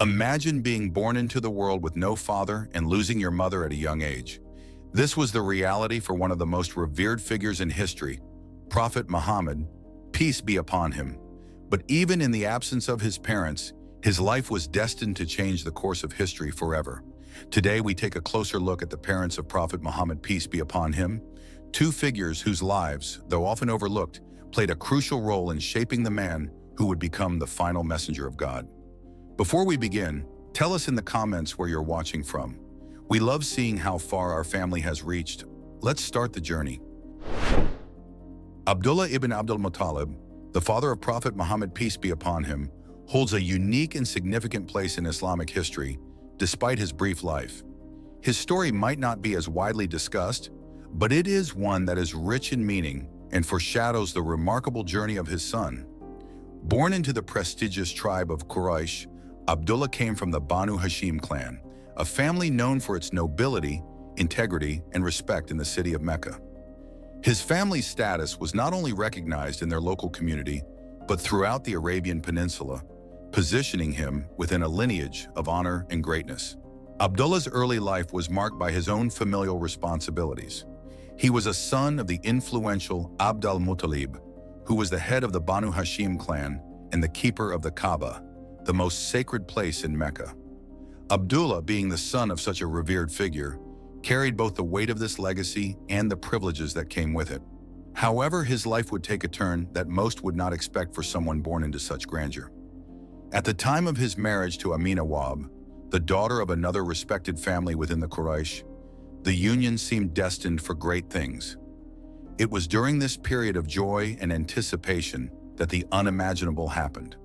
Imagine being born into the world with no father and losing your mother at a young age. This was the reality for one of the most revered figures in history, Prophet Muhammad, peace be upon him. But even in the absence of his parents, his life was destined to change the course of history forever. Today, we take a closer look at the parents of Prophet Muhammad, peace be upon him, two figures whose lives, though often overlooked, played a crucial role in shaping the man who would become the final messenger of God. Before we begin, tell us in the comments where you're watching from. We love seeing how far our family has reached. Let's start the journey. Abdullah ibn Abdul-Muttalib, the father of Prophet Muhammad, peace be upon him, holds a unique and significant place in Islamic history, despite his brief life. His story might not be as widely discussed, but it is one that is rich in meaning and foreshadows the remarkable journey of his son. Born into the prestigious tribe of Quraysh, Abdullah came from the Banu Hashim clan, a family known for its nobility, integrity, and respect in the city of Mecca. His family's status was not only recognized in their local community, but throughout the Arabian Peninsula, positioning him within a lineage of honor and greatness. Abdullah's early life was marked by his own familial responsibilities. He was a son of the influential Abdul-Muttalib, who was the head of the Banu Hashim clan and the keeper of the Kaaba, the most sacred place in Mecca. Abdullah, being the son of such a revered figure, carried both the weight of this legacy and the privileges that came with it. However, his life would take a turn that most would not expect for someone born into such grandeur. At the time of his marriage to Aminah Wahb, the daughter of another respected family within the Quraysh, the union seemed destined for great things. It was during this period of joy and anticipation that the unimaginable happened.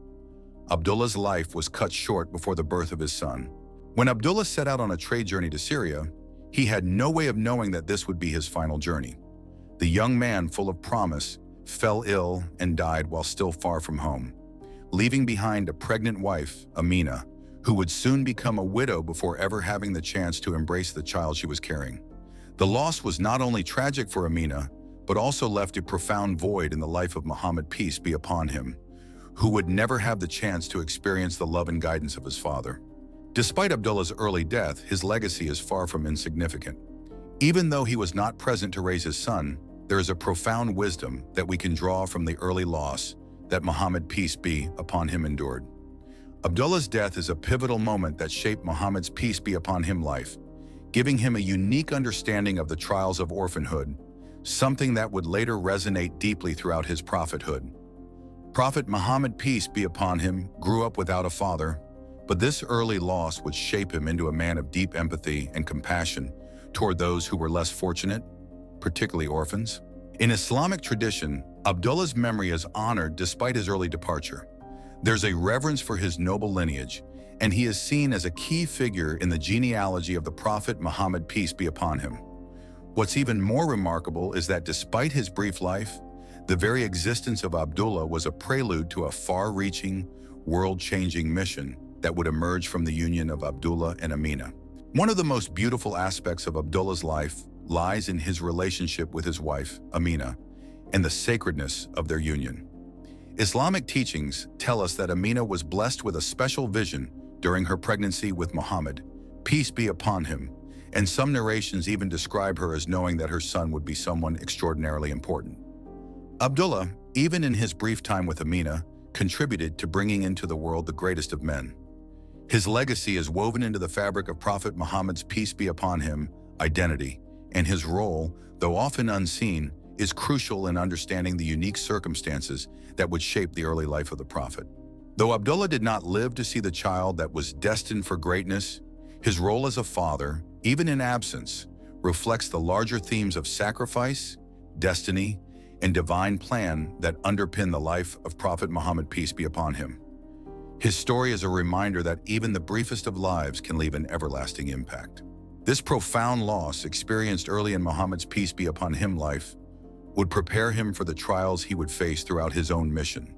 Abdullah's life was cut short before the birth of his son. When Abdullah set out on a trade journey to Syria, he had no way of knowing that this would be his final journey. The young man, full of promise, fell ill and died while still far from home, leaving behind a pregnant wife, Aminah, who would soon become a widow before ever having the chance to embrace the child she was carrying. The loss was not only tragic for Aminah, but also left a profound void in the life of Muhammad, peace be upon him, who would never have the chance to experience the love and guidance of his father. Despite Abdullah's early death, his legacy is far from insignificant. Even though he was not present to raise his son, there is a profound wisdom that we can draw from the early loss that Muhammad, peace be upon him, endured. Abdullah's death is a pivotal moment that shaped Muhammad's, peace be upon him, life, giving him a unique understanding of the trials of orphanhood, something that would later resonate deeply throughout his prophethood. Prophet Muhammad, peace be upon him, grew up without a father, but this early loss would shape him into a man of deep empathy and compassion toward those who were less fortunate, particularly orphans. In Islamic tradition, Abdullah's memory is honored despite his early departure. There's a reverence for his noble lineage, and he is seen as a key figure in the genealogy of the Prophet Muhammad, peace be upon him. What's even more remarkable is that despite his brief life, the very existence of Abdullah was a prelude to a far-reaching, world-changing mission that would emerge from the union of Abdullah and Aminah. One of the most beautiful aspects of Abdullah's life lies in his relationship with his wife, Aminah, and the sacredness of their union. Islamic teachings tell us that Aminah was blessed with a special vision during her pregnancy with Muhammad, peace be upon him, and some narrations even describe her as knowing that her son would be someone extraordinarily important. Abdullah, even in his brief time with Aminah, contributed to bringing into the world the greatest of men. His legacy is woven into the fabric of Prophet Muhammad's, peace be upon him, identity, and his role, though often unseen, is crucial in understanding the unique circumstances that would shape the early life of the Prophet. Though Abdullah did not live to see the child that was destined for greatness, his role as a father, even in absence, reflects the larger themes of sacrifice, destiny, and divine plan that underpin the life of Prophet Muhammad, peace be upon him. His story is a reminder that even the briefest of lives can leave an everlasting impact. This profound loss, experienced early in Muhammad's, peace be upon him, life, would prepare him for the trials he would face throughout his own mission.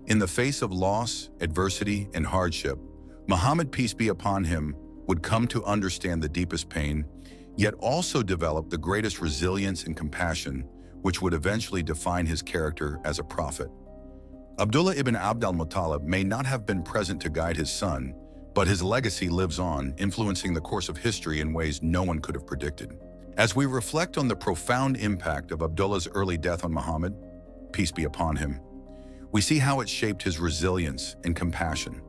In the face of loss, adversity, and hardship, Muhammad, peace be upon him, would come to understand the deepest pain, yet also develop the greatest resilience and compassion, which would eventually define his character as a prophet. Abdullah ibn Abdul-Muttalib may not have been present to guide his son, But his legacy lives on, influencing the course of history in ways no one could have predicted. As we reflect on the profound impact of Abdullah's early death on Muhammad, peace be upon him, we see how it shaped his resilience and compassion.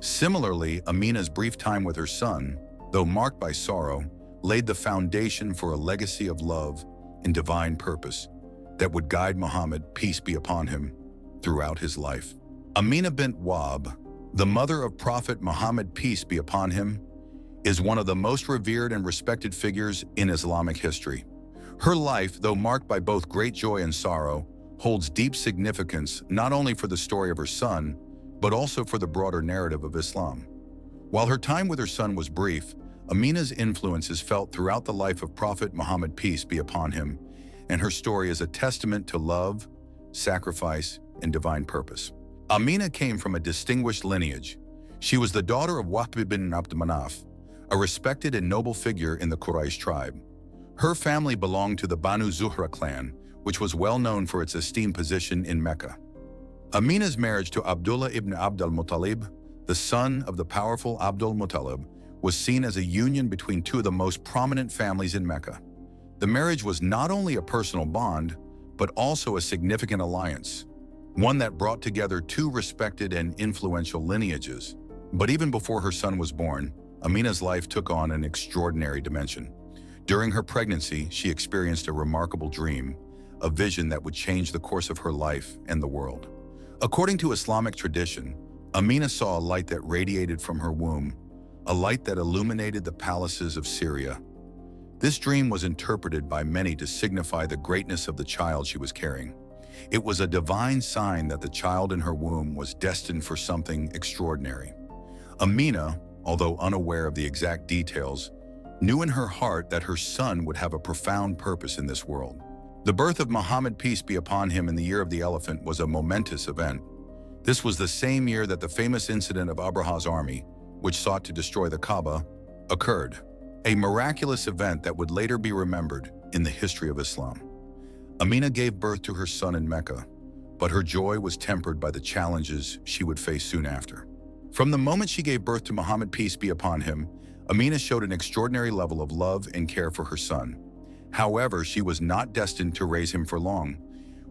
Similarly, Aminah's brief time with her son, though marked by sorrow, laid the foundation for a legacy of love and divine purpose that would guide Muhammad, peace be upon him, throughout his life. Aminah bint Wahb, the mother of Prophet Muhammad, peace be upon him, is one of the most revered and respected figures in Islamic history. Her life, though marked by both great joy and sorrow, holds deep significance not only for the story of her son, but also for the broader narrative of Islam. While her time with her son was brief, Aminah's influence is felt throughout the life of Prophet Muhammad, peace be upon him, and her story is a testament to love, sacrifice, and divine purpose. Aminah came from a distinguished lineage. She was the daughter of Wahb bin Abdul-Manaf, a respected and noble figure in the Quraysh tribe. Her family belonged to the Banu Zuhra clan, which was well known for its esteemed position in Mecca. Aminah's marriage to Abdullah ibn Abdul-Muttalib, the son of the powerful Abdul-Muttalib, was seen as a union between two of the most prominent families in Mecca. The marriage was not only a personal bond, but also a significant alliance, one that brought together two respected and influential lineages. But even before her son was born, Aminah's life took on an extraordinary dimension. During her pregnancy, she experienced a remarkable dream, a vision that would change the course of her life and the world. According to Islamic tradition, Aminah saw a light that radiated from her womb, a light that illuminated the palaces of Seerah. This dream was interpreted by many to signify the greatness of the child she was carrying. It was a divine sign that the child in her womb was destined for something extraordinary. Aminah, although unaware of the exact details, knew in her heart that her son would have a profound purpose in this world. The birth of Muhammad, peace be upon him, in the year of the elephant was a momentous event. This was the same year that the famous incident of Abraha's army, which sought to destroy the Kaaba, occurred, a miraculous event that would later be remembered in the history of Islam. Aminah gave birth to her son in Mecca, but her joy was tempered by the challenges she would face soon after. From the moment she gave birth to Muhammad, peace be upon him, Aminah showed an extraordinary level of love and care for her son. However, she was not destined to raise him for long.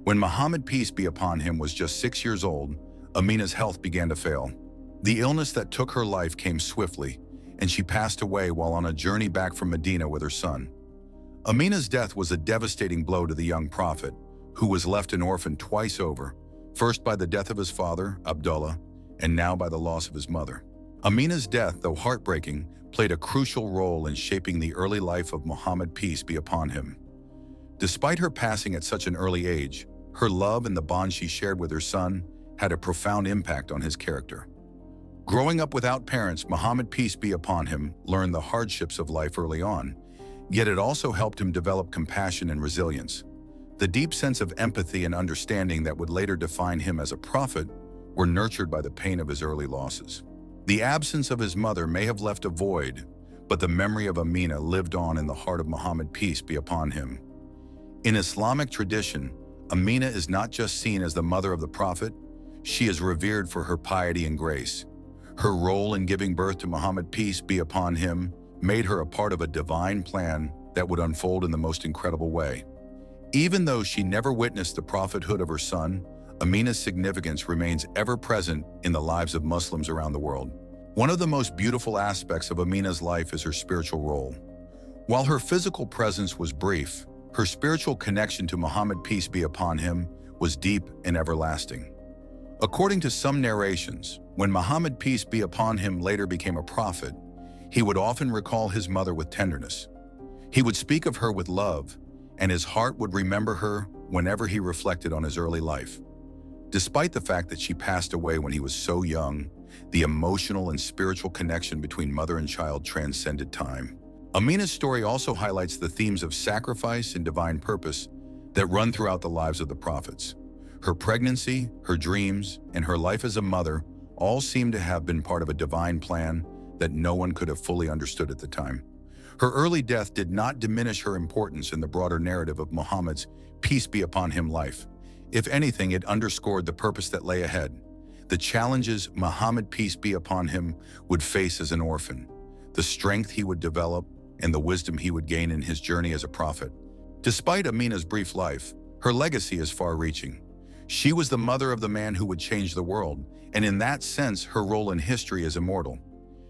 When Muhammad, peace be upon him, was just 6 years old, Aminah's health began to fail. The illness that took her life came swiftly, and she passed away while on a journey back from Medina with her son. Aminah's death was a devastating blow to the young prophet, who was left an orphan twice over, first by the death of his father, Abdullah, and now by the loss of his mother. Aminah's death, though heartbreaking, played a crucial role in shaping the early life of Muhammad, peace be upon him. Despite her passing at such an early age, her love and the bond she shared with her son had a profound impact on his character. Growing up without parents, Muhammad, peace be upon him, learned the hardships of life early on, yet it also helped him develop compassion and resilience. The deep sense of empathy and understanding that would later define him as a prophet were nurtured by the pain of his early losses. The absence of his mother may have left a void, but the memory of Aminah lived on in the heart of Muhammad, peace be upon him. In Islamic tradition, Aminah is not just seen as the mother of the prophet, she is revered for her piety and grace. Her role in giving birth to Muhammad, peace be upon him, made her a part of a divine plan that would unfold in the most incredible way. Even though she never witnessed the prophethood of her son, Aminah's significance remains ever present in the lives of Muslims around the world. One of the most beautiful aspects of Aminah's life is her spiritual role. While her physical presence was brief, her spiritual connection to Muhammad, peace be upon him, was deep and everlasting. According to some narrations, when Muhammad, peace be upon him, later became a prophet, he would often recall his mother with tenderness. He would speak of her with love, and his heart would remember her whenever he reflected on his early life. Despite the fact that she passed away when he was so young, the emotional and spiritual connection between mother and child transcended time. Aminah's story also highlights the themes of sacrifice and divine purpose that run throughout the lives of the prophets. Her pregnancy, her dreams, and her life as a mother all seem to have been part of a divine plan that no one could have fully understood at the time. Her early death did not diminish her importance in the broader narrative of Muhammad's, peace be upon him, life. If anything, it underscored the purpose that lay ahead. the challenges Muhammad, peace be upon him, would face as an orphan, the strength he would develop, and the wisdom he would gain in his journey as a prophet. Despite Aminah's brief life, her legacy is far-reaching. She was the mother of the man who would change the world, and in that sense, her role in history is immortal.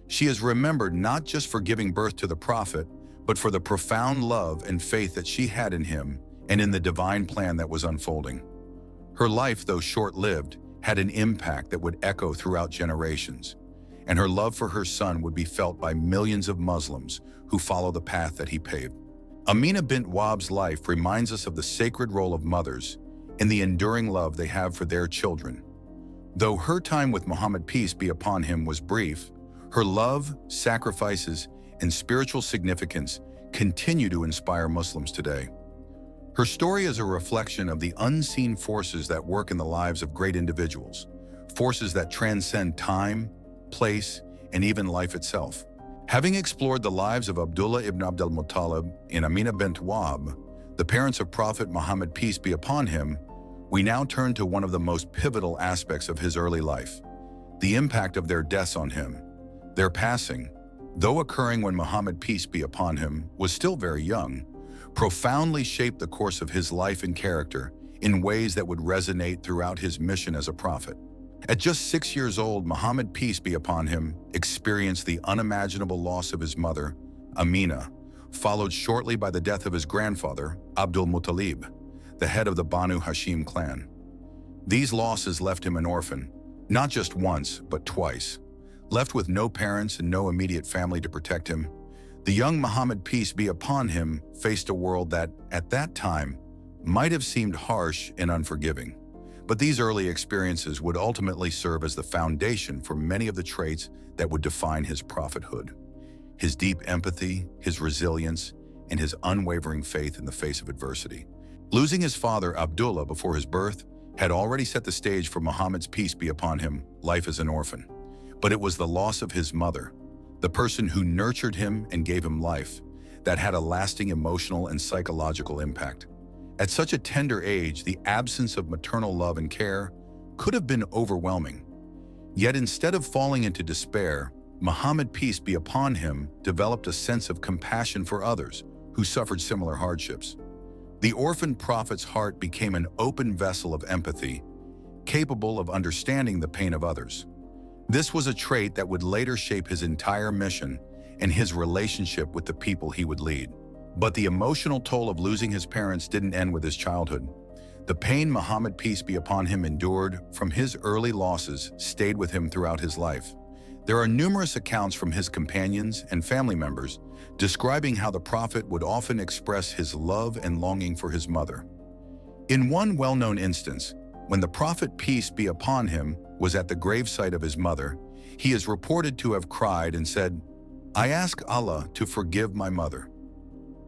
She is remembered not just for giving birth to the prophet, but for the profound love and faith that she had in him and in the divine plan that was unfolding. Her life, though short-lived, had an impact that would echo throughout generations, and her love for her son would be felt by millions of Muslims who follow the path that he paved. Aminah bint Wahb's life reminds us of the sacred role of mothers and the enduring love they have for their children. Though her time with Muhammad, peace be upon him, was brief, her love, sacrifices, and spiritual significance continue to inspire Muslims today. Her story is a reflection of the unseen forces that work in the lives of great individuals, forces that transcend time, place, and even life itself. Having explored the lives of Abdullah ibn Abdul-Muttalib and Aminah bint Wahb, the parents of Prophet Muhammad, peace be upon him, we now turn to one of the most pivotal aspects of his early life, the impact of their deaths on him. Their passing, though occurring when Muhammad, peace be upon him, was still very young, profoundly shaped the course of his life and character in ways that would resonate throughout his mission as a prophet. At just 6 years old, Muhammad, peace be upon him, experienced the unimaginable loss of his mother, Aminah, followed shortly by the death of his grandfather, Abdul-Muttalib, the head of the Banu Hashim clan. These losses left him an orphan, not just once, but twice. Left with no parents and no immediate family to protect him, the young Muhammad, peace be upon him, faced a world that, at that time, might have seemed harsh and unforgiving. But these early experiences would ultimately serve as the foundation for many of the traits that would define his prophethood. His deep empathy, his resilience, and his unwavering faith in the face of adversity. Losing his father, Abdullah, before his birth had already set the stage for Muhammad's, peace be upon him, life as an orphan. But it was the loss of his mother, the person who nurtured him and gave him life, that had a lasting emotional and psychological impact. At such a tender age, the absence of maternal love and care could have been overwhelming. Yet instead of falling into despair, Muhammad, peace be upon him, developed a sense of compassion for others who suffered similar hardships. The orphan prophet's heart became an open vessel of empathy, capable of understanding the pain of others. This was a trait that would later shape his entire mission and his relationship with the people he would lead. But the emotional toll of losing his parents didn't end with his childhood. The pain Muhammad, peace be upon him, endured from his early losses stayed with him throughout his life. There are numerous accounts from his companions and family members describing how the prophet would often express his love and longing for his mother. In one well-known instance, when the prophet, peace be upon him, was at the gravesite of his mother, he is reported to have cried and said, "I ask Allah to forgive my mother.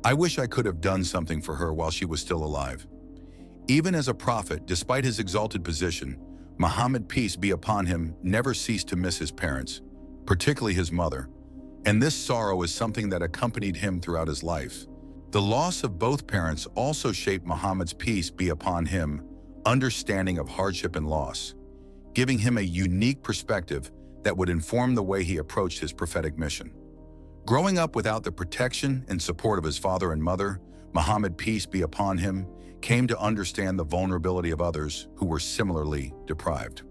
I wish I could have done something for her while she was still alive." Even as a prophet, despite his exalted position, Muhammad, peace be upon him, never ceased to miss his parents, particularly his mother. And this sorrow is something that accompanied him throughout his life. The loss of both parents also shaped Muhammad's, peace be upon him, understanding of hardship and loss, giving him a unique perspective that would inform the way he approached his prophetic mission. Growing up without the protection and support of his father and mother, Muhammad, peace be upon him, came to understand the vulnerability of others who were similarly deprived.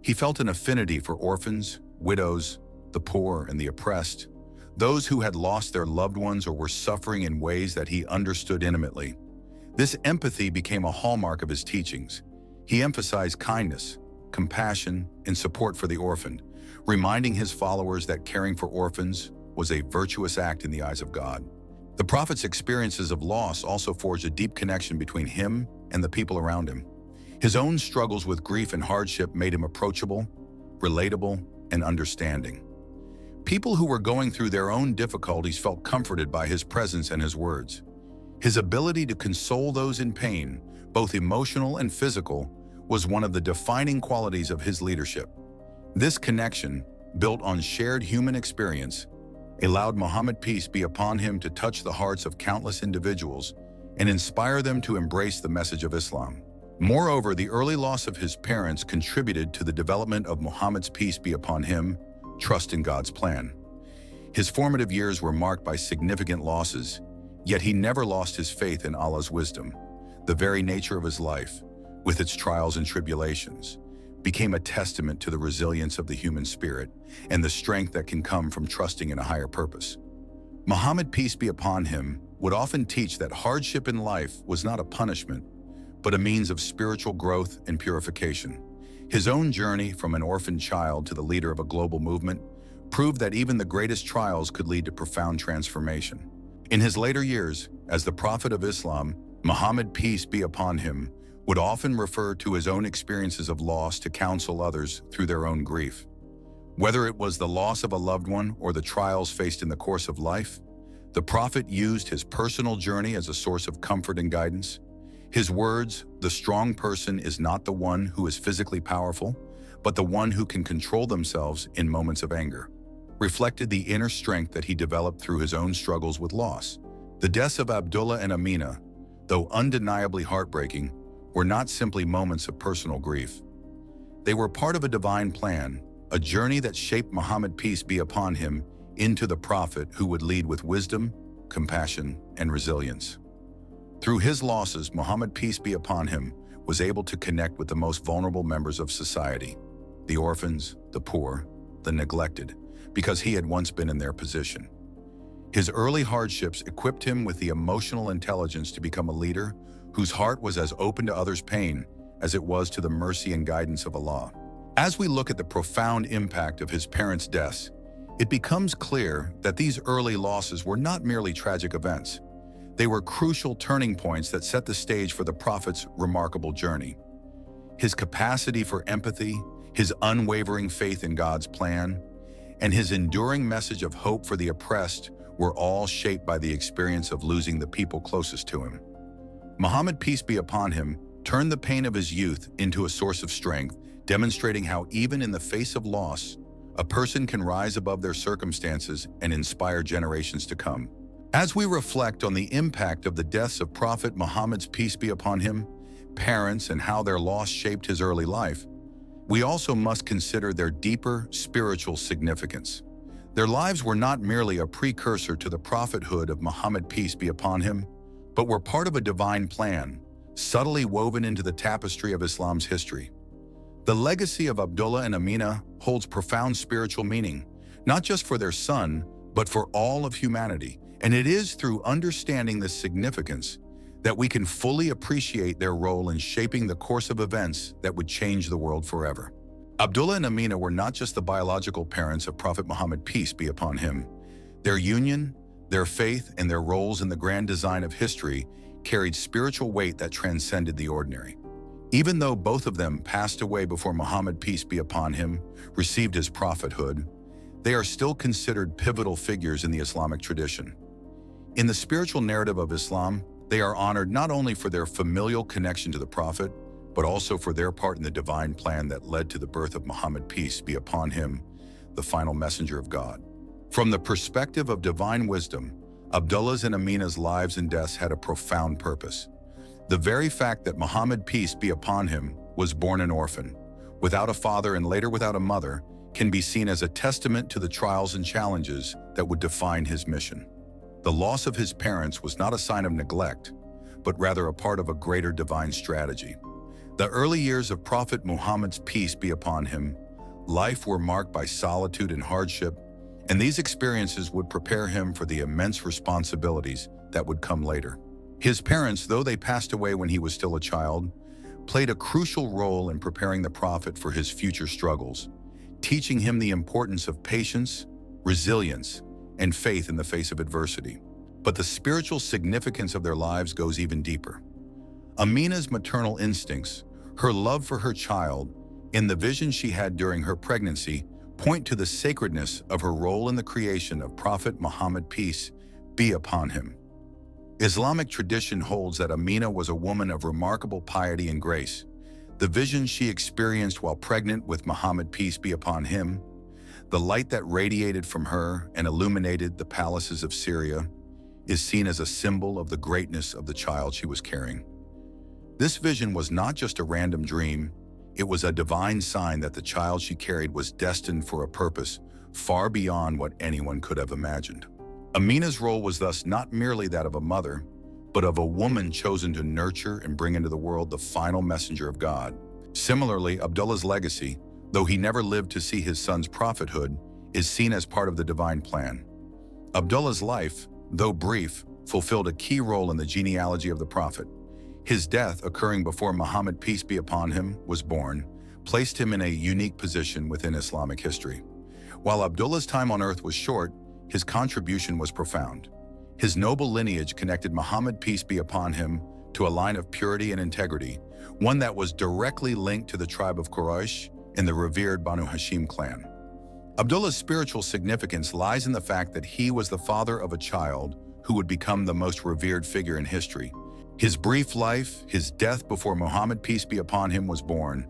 He felt an affinity for orphans, widows, the poor, and the oppressed, those who had lost their loved ones or were suffering in ways that he understood intimately. This empathy became a hallmark of his teachings. He emphasized kindness, compassion, and support for the orphaned, reminding his followers that caring for orphans was a virtuous act in the eyes of God. The prophet's experiences of loss also forged a deep connection between him and the people around him. His own struggles with grief and hardship made him approachable, relatable, and understanding. People who were going through their own difficulties felt comforted by his presence and his words. His ability to console those in pain, both emotional and physical, was one of the defining qualities of his leadership. This connection, built on shared human experience, allowed Muhammad, peace be upon him, to touch the hearts of countless individuals and inspire them to embrace the message of Islam. Moreover, the early loss of his parents contributed to the development of Muhammad's peace be upon him, trust in God's plan. His formative years were marked by significant losses, yet he never lost his faith in Allah's wisdom. The very nature of his life, with its trials and tribulations, became a testament to the resilience of the human spirit and the strength that can come from trusting in a higher purpose. Muhammad, peace be upon him, would often teach that hardship in life was not a punishment, but a means of spiritual growth and purification. His own journey from an orphaned child to the leader of a global movement proved that even the greatest trials could lead to profound transformation. In his later years, as the Prophet of Islam, Muhammad, peace be upon him, would often refer to his own experiences of loss to counsel others through their own grief. Whether it was the loss of a loved one or the trials faced in the course of life, the Prophet used his personal journey as a source of comfort and guidance. His words, "The strong person is not the one who is physically powerful, but the one who can control themselves in moments of anger," reflected the inner strength that he developed through his own struggles with loss. The deaths of Abdullah and Aminah, though undeniably heartbreaking, were not simply moments of personal grief. They were part of a divine plan, a journey that shaped Muhammad, peace be upon him, into the prophet who would lead with wisdom, compassion, and resilience. Through his losses, Muhammad, peace be upon him, was able to connect with the most vulnerable members of society, the orphans, the poor, the neglected, because he had once been in their position. His early hardships equipped him with the emotional intelligence to become a leader whose heart was as open to others' pain as it was to the mercy and guidance of Allah. As we look at the profound impact of his parents' deaths, it becomes clear that these early losses were not merely tragic events. They were crucial turning points that set the stage for the Prophet's remarkable journey. His capacity for empathy, his unwavering faith in God's plan, and his enduring message of hope for the oppressed were all shaped by the experience of losing the people closest to him. Muhammad, peace be upon him, turned the pain of his youth into a source of strength, demonstrating how even in the face of loss, a person can rise above their circumstances and inspire generations to come. As we reflect on the impact of the deaths of Prophet Muhammad's, peace be upon him, parents, and how their loss shaped his early life, we also must consider their deeper spiritual significance. Their lives were not merely a precursor to the prophethood of Muhammad, peace be upon him, but were part of a divine plan, subtly woven into the tapestry of Islam's history. The legacy of Abdullah and Aminah holds profound spiritual meaning, not just for their son, but for all of humanity. And it is through understanding this significance that we can fully appreciate their role in shaping the course of events that would change the world forever. Abdullah and Aminah were not just the biological parents of Prophet Muhammad, peace be upon him. Their union, their faith, and their roles in the grand design of history carried spiritual weight that transcended the ordinary. Even though both of them passed away before Muhammad, peace be upon him, received his prophethood, they are still considered pivotal figures in the Islamic tradition. In the spiritual narrative of Islam, they are honored not only for their familial connection to the Prophet, but also for their part in the divine plan that led to the birth of Muhammad, peace be upon him, the final messenger of God. From the perspective of divine wisdom, Abdullah's and Aminah's lives and deaths had a profound purpose. The very fact that Muhammad, peace be upon him, was born an orphan, without a father and later without a mother, can be seen as a testament to the trials and challenges that would define his mission. The loss of his parents was not a sign of neglect, but rather a part of a greater divine strategy. The early years of Prophet Muhammad's, peace be upon him, life were marked by solitude and hardship, and these experiences would prepare him for the immense responsibilities that would come later. His parents, though they passed away when he was still a child, played a crucial role in preparing the Prophet for his future struggles, teaching him the importance of patience, resilience, and faith in the face of adversity. But the spiritual significance of their lives goes even deeper. Aminah's maternal instincts, her love for her child, and the vision she had during her pregnancy point to the sacredness of her role in the creation of Prophet Muhammad, peace be upon him. Islamic tradition holds that Aminah was a woman of remarkable piety and grace. The vision she experienced while pregnant with Muhammad, peace be upon him, the light that radiated from her and illuminated the palaces of Seerah, is seen as a symbol of the greatness of the child she was carrying. This vision was not just a random dream, it was a divine sign that the child she carried was destined for a purpose far beyond what anyone could have imagined. Aminah's role was thus not merely that of a mother, but of a woman chosen to nurture and bring into the world the final messenger of God. Similarly, Abdullah's legacy, though he never lived to see his son's prophethood, is seen as part of the divine plan. Abdullah's life, though brief, fulfilled a key role in the genealogy of the prophet. His death, occurring before Muhammad, peace be upon him, was born, placed him in a unique position within Islamic history. While Abdullah's time on earth was short, his contribution was profound. His noble lineage connected Muhammad, peace be upon him, to a line of purity and integrity, one that was directly linked to the tribe of Quraysh and the revered Banu Hashim clan. Abdullah's spiritual significance lies in the fact that he was the father of a child who would become the most revered figure in history. His brief life, his death before Muhammad, peace be upon him, was born,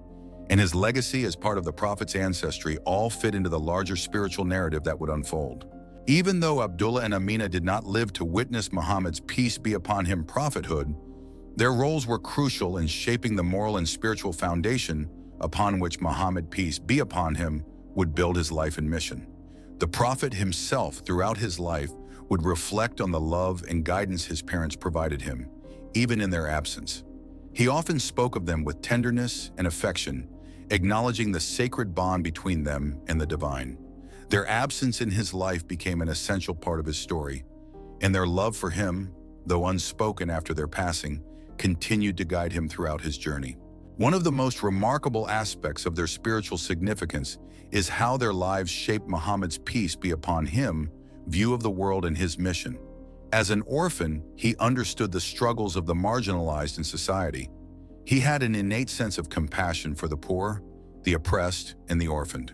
and his legacy as part of the prophet's ancestry all fit into the larger spiritual narrative that would unfold. Even though Abdullah and Aminah did not live to witness Muhammad's peace be upon him prophethood, their roles were crucial in shaping the moral and spiritual foundation upon which Muhammad, peace be upon him, would build his life and mission. The prophet himself, throughout his life, would reflect on the love and guidance his parents provided him, even in their absence. He often spoke of them with tenderness and affection, acknowledging the sacred bond between them and the divine. Their absence in his life became an essential part of his story, and their love for him, though unspoken after their passing, continued to guide him throughout his journey. One of the most remarkable aspects of their spiritual significance is how their lives shaped Muhammad's, peace be upon him, view of the world and his mission. As an orphan, he understood the struggles of the marginalized in society. He had an innate sense of compassion for the poor, the oppressed, and the orphaned.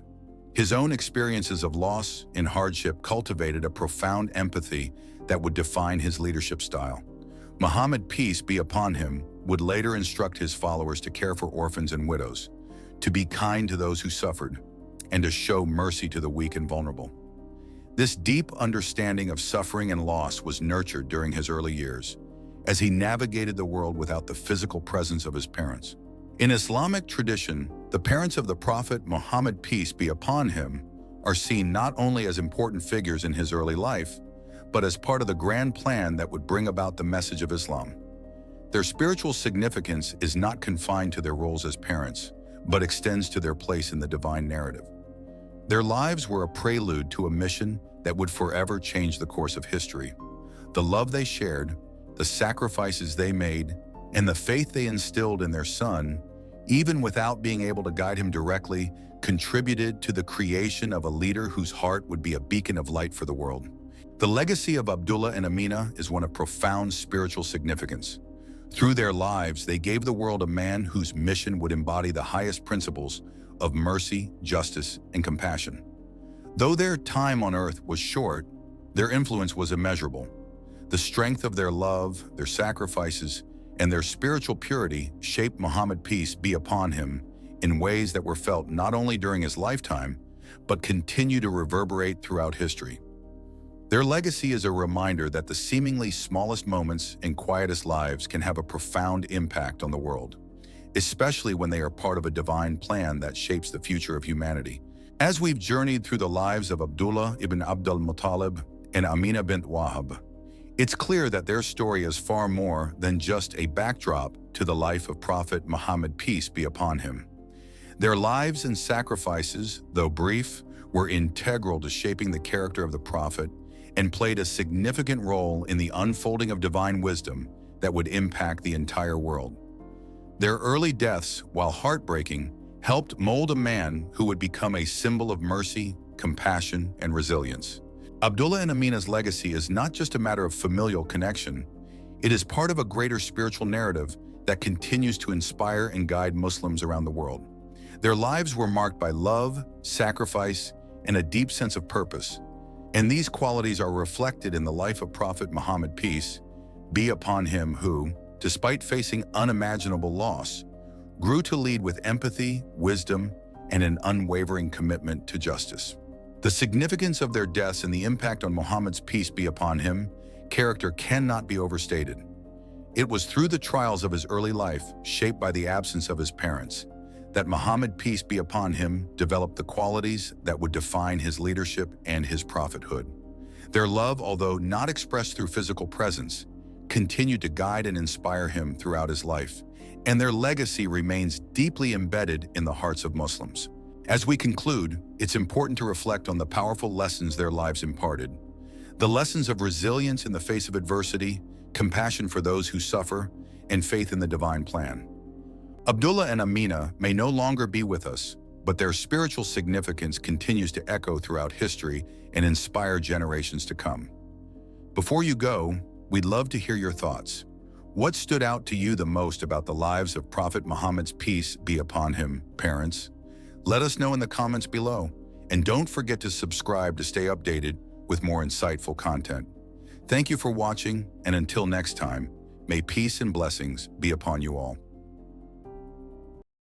His own experiences of loss and hardship cultivated a profound empathy that would define his leadership style. Muhammad, peace be upon him, would later instruct his followers to care for orphans and widows, to be kind to those who suffered, and to show mercy to the weak and vulnerable. This deep understanding of suffering and loss was nurtured during his early years, as he navigated the world without the physical presence of his parents. In Islamic tradition, the parents of the Prophet Muhammad, peace be upon him, are seen not only as important figures in his early life, but as part of the grand plan that would bring about the message of Islam. Their spiritual significance is not confined to their roles as parents, but extends to their place in the divine narrative. Their lives were a prelude to a mission that would forever change the course of history. The love they shared, the sacrifices they made, and the faith they instilled in their son, even without being able to guide him directly, contributed to the creation of a leader whose heart would be a beacon of light for the world. The legacy of Abdullah and Aminah is one of profound spiritual significance. Through their lives, they gave the world a man whose mission would embody the highest principles of mercy, justice, and compassion. Though their time on earth was short, their influence was immeasurable. The strength of their love, their sacrifices, and their spiritual purity shaped Muhammad, peace be upon him, in ways that were felt not only during his lifetime, but continue to reverberate throughout history. Their legacy is a reminder that the seemingly smallest moments and quietest lives can have a profound impact on the world, especially when they are part of a divine plan that shapes the future of humanity. As we've journeyed through the lives of Abdullah ibn Abdul-Muttalib and Aminah bint Wahb, it's clear that their story is far more than just a backdrop to the life of Prophet Muhammad, peace be upon him. Their lives and sacrifices, though brief, were integral to shaping the character of the Prophet and played a significant role in the unfolding of divine wisdom that would impact the entire world. Their early deaths, while heartbreaking, helped mold a man who would become a symbol of mercy, compassion, and resilience. Abdullah and Aminah's legacy is not just a matter of familial connection, it is part of a greater spiritual narrative that continues to inspire and guide Muslims around the world. Their lives were marked by love, sacrifice, and a deep sense of purpose, and these qualities are reflected in the life of Prophet Muhammad, peace be upon him, who, despite facing unimaginable loss, grew to lead with empathy, wisdom, and an unwavering commitment to justice. The significance of their deaths and the impact on Muhammad's, peace be upon him, character cannot be overstated. It was through the trials of his early life, shaped by the absence of his parents, that Muhammad, peace be upon him, developed the qualities that would define his leadership and his prophethood. Their love, although not expressed through physical presence, continued to guide and inspire him throughout his life, and their legacy remains deeply embedded in the hearts of Muslims. As we conclude, it's important to reflect on the powerful lessons their lives imparted. The lessons of resilience in the face of adversity, compassion for those who suffer, and faith in the divine plan. Abdullah and Aminah may no longer be with us, but their spiritual significance continues to echo throughout history and inspire generations to come. Before you go, we'd love to hear your thoughts. What stood out to you the most about the lives of Prophet Muhammad's peace be upon him, parents? Let us know in the comments below, and don't forget to subscribe to stay updated with more insightful content. Thank you for watching, and until next time, may peace and blessings be upon you all.